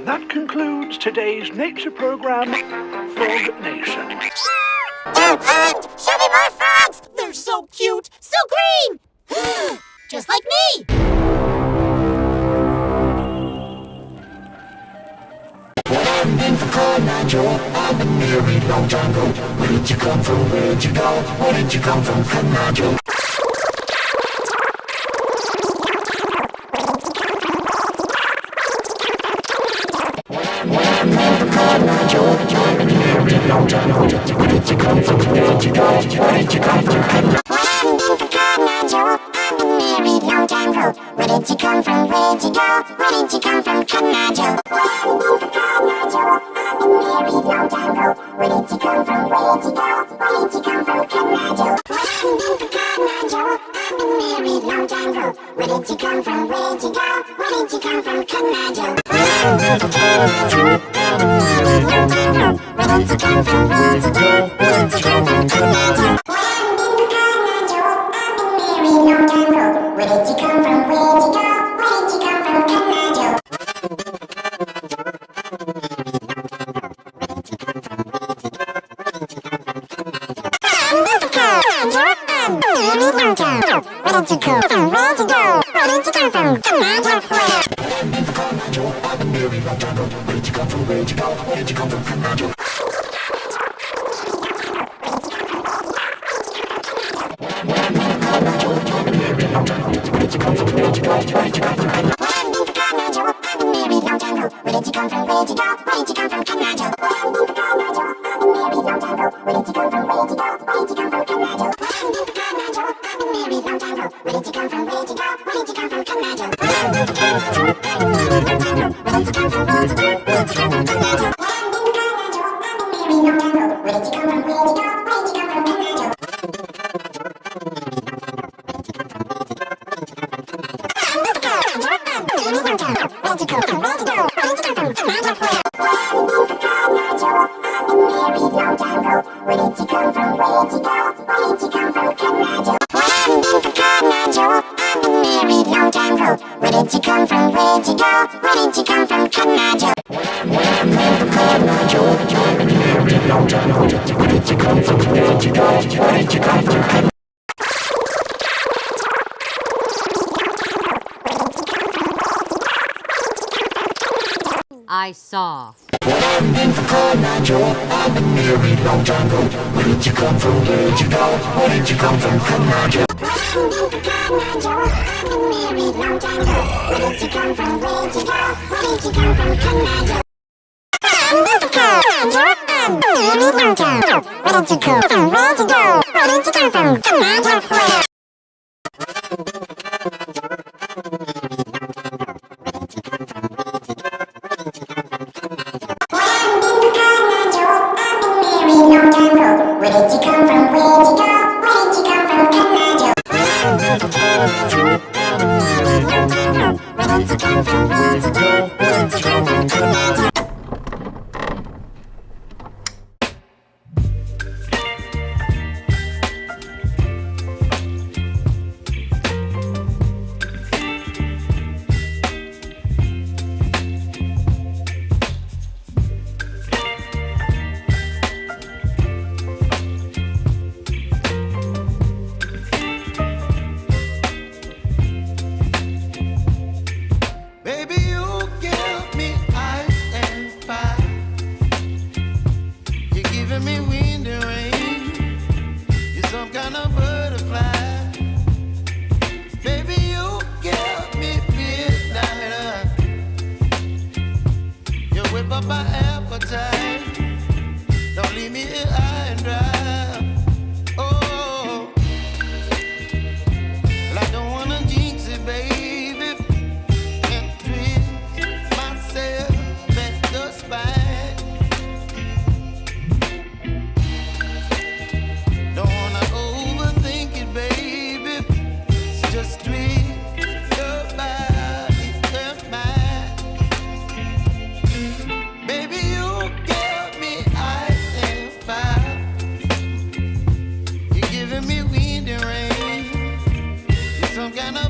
that concludes today's nature program, Frog Nation. Don't hunt! Show me more frogs! They're so cute, so green! Just like me! I'm in for call, Nigel. I've been married long time ago. Where did you come from? Where did you go? Where did you come from? Come, Nigel. I'm in for call, Nigel. I've been married long time ago. Where did you come from? Where did you go? Where did you come from? Come, Nigel. I'm in for call, Nigel. I've been married long time ago. Where did you come from? Where did you go? Where did you come from? Come, Nigel. I'm in for call, Nigel. I've been married long time ago. Where did you come from? Where did you go? Where did you come from? Come, Nigel. I'm in for call, Nigel. I've been married long time ago. Where did you come from? Where did you go? Where did you come from? Come, Nigel. I'm in for call, Nigel. I've been married long time ago. Where did you come from? Where did you go? Where did you come from? Come, Nigel. I'm in for call, Nigel. I've been married long time ago. Where did you come from? Where did you go? Where did you come from? Come, Nigel. I saw. I'm in for call, Nigel. I've been married long time ago. Where did you come from? Where did you go? Where did you come from? Come, Nigel. I'm in for call, Nigel. I've been married long time ago. Where did you come from? Where did you go? Where did you come from? Come, Nigel. I'm in for call, Nigel. I've been married long time ago. Where did you come from? Where did you go? Where did you come from? Come, Nigel. Some kind of